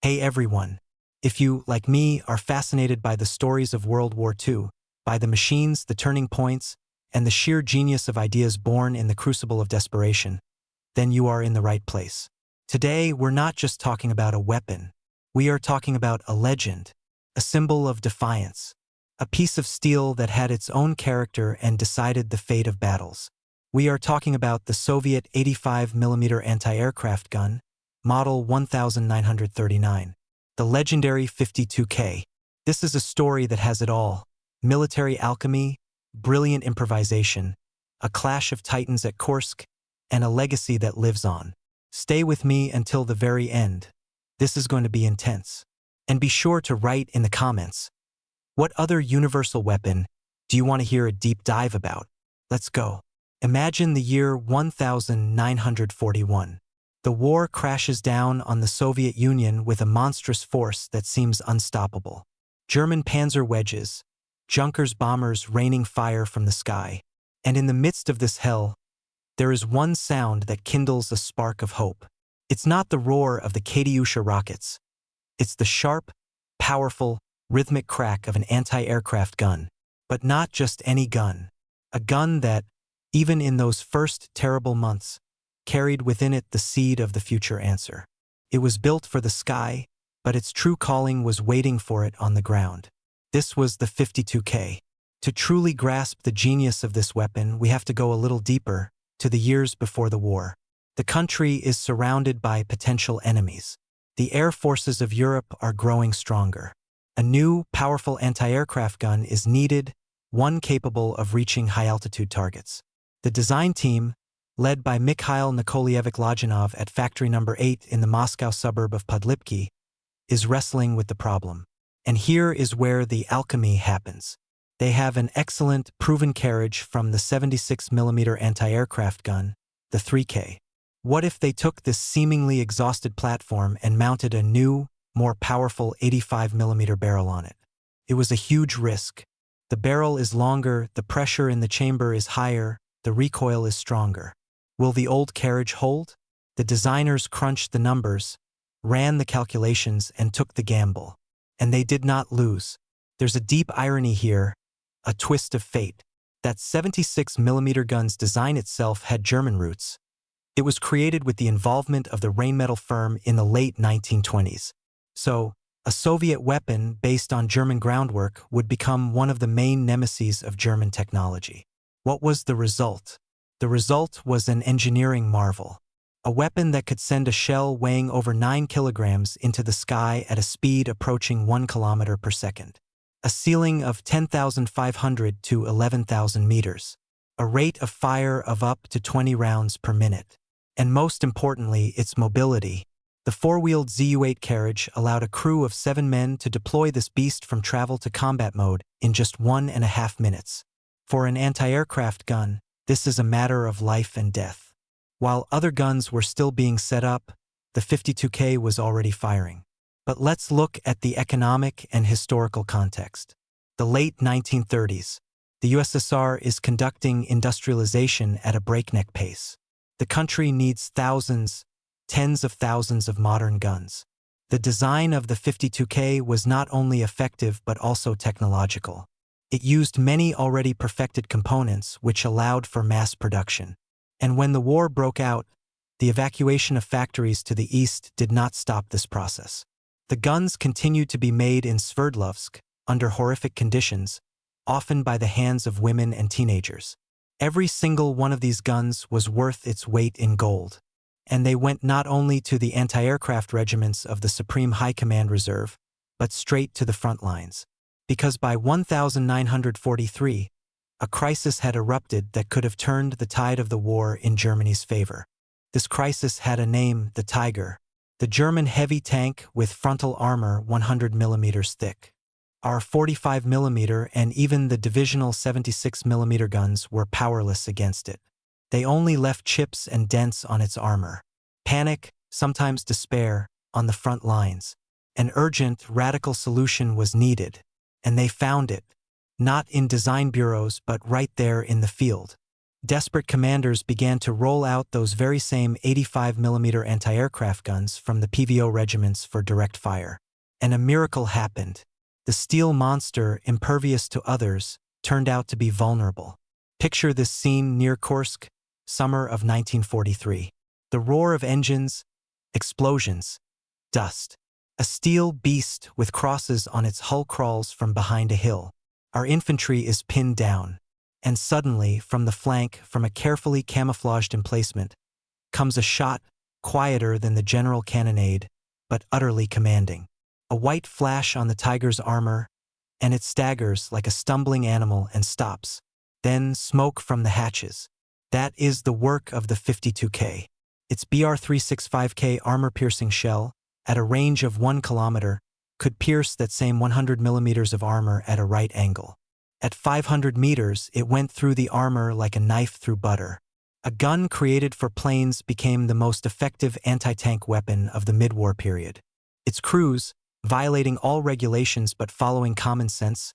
Hey everyone! If you, like me, are fascinated by the stories of World War II, by the machines, the turning points, and the sheer genius of ideas born in the crucible of desperation, then you are in the right place. Today, we're not just talking about a weapon. We are talking about a legend, a symbol of defiance, a piece of steel that had its own character and decided the fate of battles. We are talking about the Soviet 85mm anti-aircraft gun, Model 1939, the legendary 52K. This is a story that has it all: military alchemy, brilliant improvisation, a clash of titans at Kursk, and a legacy that lives on. Stay with me until the very end. This is going to be intense. And be sure to write in the comments, what other universal weapon do you want to hear a deep dive about? Let's go. Imagine the year 1941. The war crashes down on the Soviet Union with a monstrous force that seems unstoppable. German panzer wedges, Junkers bombers raining fire from the sky. And in the midst of this hell, there is one sound that kindles a spark of hope. It's not the roar of the Katyusha rockets. It's the sharp, powerful, rhythmic crack of an anti-aircraft gun. But not just any gun. A gun that, even in those first terrible months, carried within it the seed of the future answer. It was built for the sky, but its true calling was waiting for it on the ground. This was the 52K. To truly grasp the genius of this weapon, we have to go a little deeper, to the years before the war. The country is surrounded by potential enemies. The air forces of Europe are growing stronger. A new, powerful anti-aircraft gun is needed, one capable of reaching high-altitude targets. The design team, led by Mikhail Nikolaevich-Lodyanov at Factory No. 8 in the Moscow suburb of Podlipki, is wrestling with the problem. And here is where the alchemy happens. They have an excellent, proven carriage from the 76mm anti-aircraft gun, the 3K. What if they took this seemingly exhausted platform and mounted a new, more powerful 85mm barrel on it? It was a huge risk. The barrel is longer, the pressure in the chamber is higher, the recoil is stronger. Will the old carriage hold? The designers crunched the numbers, ran the calculations, and took the gamble. And they did not lose. There's a deep irony here, a twist of fate. That 76mm gun's design itself had German roots. It was created with the involvement of the Rheinmetall firm in the late 1920s. So, a Soviet weapon based on German groundwork would become one of the main nemeses of German technology. What was the result? The result was an engineering marvel. A weapon that could send a shell weighing over 9 kilograms into the sky at a speed approaching 1 kilometer per second. A ceiling of 10,500 to 11,000 meters. A rate of fire of up to 20 rounds per minute. And most importantly, its mobility. The four-wheeled Zu-8 carriage allowed a crew of 7 men to deploy this beast from travel to combat mode in just 1.5 minutes. For an anti-aircraft gun, this is a matter of life and death. While other guns were still being set up, the 52K was already firing. But let's look at the economic and historical context. The late 1930s. The USSR is conducting industrialization at a breakneck pace. The country needs thousands, tens of thousands of modern guns. The design of the 52K was not only effective but also technological. It used many already perfected components which allowed for mass production. And when the war broke out, the evacuation of factories to the east did not stop this process. The guns continued to be made in Sverdlovsk, under horrific conditions, often by the hands of women and teenagers. Every single one of these guns was worth its weight in gold. And they went not only to the anti-aircraft regiments of the Supreme High Command Reserve, but straight to the front lines. Because by 1943, a crisis had erupted that could have turned the tide of the war in Germany's favor. This crisis had a name: the Tiger, the German heavy tank with frontal armor 100 millimeters thick. Our 45mm and even the divisional 76mm guns were powerless against it. They only left chips and dents on its armor. Panic, sometimes despair, on the front lines. An urgent, radical solution was needed. And they found it, not in design bureaus but right there in the field. desperate commanders began to roll out those very same 85mm anti-aircraft guns from the PVO regiments for direct fire. And a miracle happened. The steel monster, impervious to others, turned out to be vulnerable. Picture this scene near Kursk, summer of 1943. The roar of engines, explosions, dust. A steel beast with crosses on its hull crawls from behind a hill. Our infantry is pinned down. And suddenly, from the flank, from a carefully camouflaged emplacement, comes a shot, quieter than the general cannonade, but utterly commanding. A white flash on the Tiger's armor, and it staggers like a stumbling animal and stops. Then smoke from the hatches. That is the work of the 52K. Its BR-365K armor-piercing shell, at a range of 1 kilometer, could pierce that same 100 millimeters of armor at a right angle. At 500 meters, it went through the armor like a knife through butter. A gun created for planes became the most effective anti-tank weapon of the mid-war period. Its crews, violating all regulations but following common sense,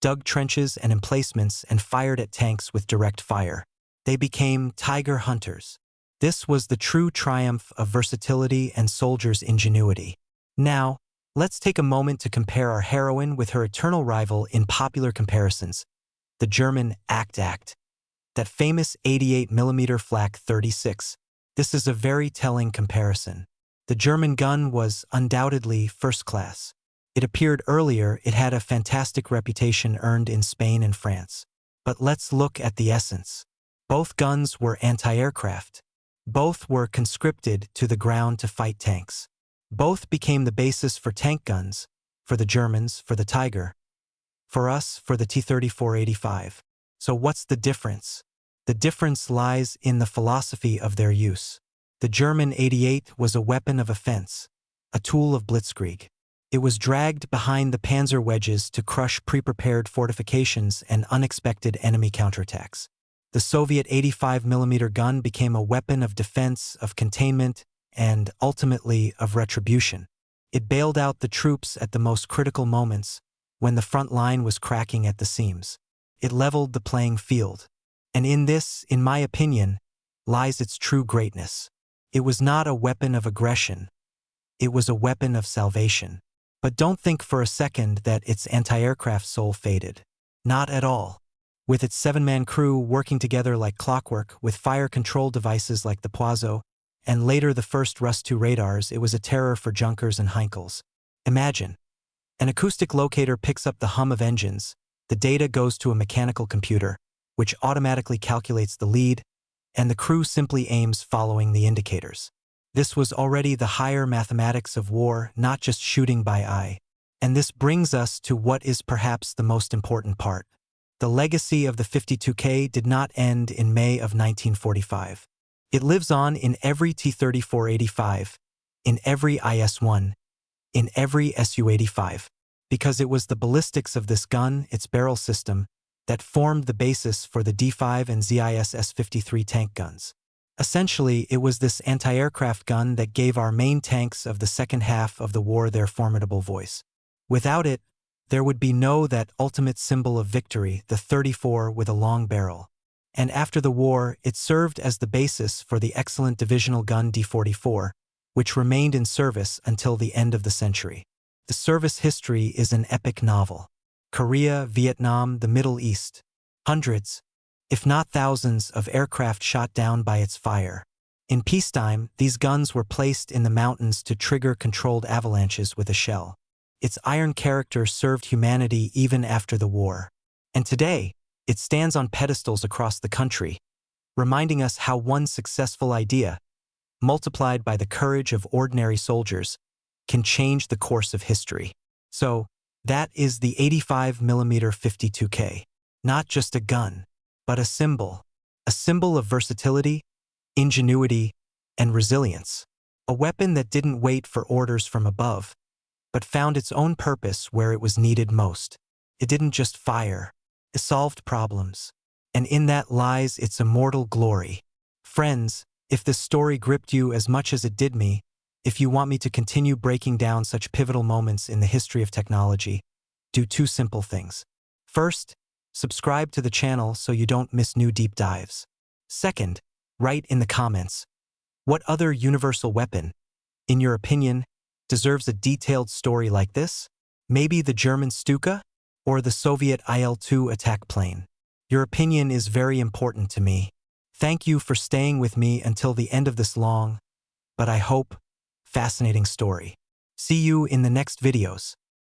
dug trenches and emplacements and fired at tanks with direct fire. They became Tiger hunters. This was the true triumph of versatility and soldiers' ingenuity. Now, let's take a moment to compare our heroine with her eternal rival in popular comparisons, the German Act. That famous 88mm Flak 36. This is a very telling comparison. The German gun was undoubtedly first class. It appeared earlier, it had a fantastic reputation earned in Spain and France. But let's look at the essence. Both guns were anti-aircraft. Both were conscripted to the ground to fight tanks. Both became the basis for tank guns, for the Germans, for the Tiger. For us, for the T-34-85. So what's the difference? The difference lies in the philosophy of their use. The German 88 was a weapon of offense, a tool of blitzkrieg. It was dragged behind the panzer wedges to crush pre-prepared fortifications and unexpected enemy counterattacks. The Soviet 85mm gun became a weapon of defense, of containment, and, ultimately, of retribution. It bailed out the troops at the most critical moments, when the front line was cracking at the seams. It leveled the playing field. And in this, in my opinion, lies its true greatness. It was not a weapon of aggression. It was a weapon of salvation. But don't think for a second that its anti-aircraft soul faded. Not at all. With its 7-man crew working together like clockwork, with fire control devices like the Poiso, and later the first Rus-2 radars, it was a terror for Junkers and Heinkels. Imagine. An acoustic locator picks up the hum of engines, the data goes to a mechanical computer, which automatically calculates the lead, and the crew simply aims following the indicators. This was already the higher mathematics of war, not just shooting by eye. And this brings us to what is perhaps the most important part. The legacy of the 52K did not end in May of 1945. It lives on in every T-34-85, in every IS-1, in every Su-85, because it was the ballistics of this gun, its barrel system, that formed the basis for the D5 and ZIS S-53 tank guns. Essentially, it was this anti-aircraft gun that gave our main tanks of the second half of the war their formidable voice. Without it, there would be no that ultimate symbol of victory, the 34 with a long barrel. And after the war, it served as the basis for the excellent divisional gun D-44, which remained in service until the end of the century. The service history is an epic novel. Korea, Vietnam, the Middle East. Hundreds, if not thousands, of aircraft shot down by its fire. In peacetime, these guns were placed in the mountains to trigger controlled avalanches with a shell. Its iron character served humanity even after the war. And today, it stands on pedestals across the country, reminding us how one successful idea, multiplied by the courage of ordinary soldiers, can change the course of history. So, that is the 85mm 52K. Not just a gun, but a symbol of versatility, ingenuity, and resilience. A weapon that didn't wait for orders from above, but found its own purpose where it was needed most. It didn't just fire, it solved problems. And in that lies its immortal glory. Friends, if this story gripped you as much as it did me, if you want me to continue breaking down such pivotal moments in the history of technology, do 2 simple things. First, subscribe to the channel so you don't miss new deep dives. Second, write in the comments, what other universal weapon, in your opinion, deserves a detailed story like this? Maybe the German Stuka or the Soviet IL-2 attack plane? Your opinion is very important to me. Thank you for staying with me until the end of this long, but I hope, fascinating story. See you in the next videos.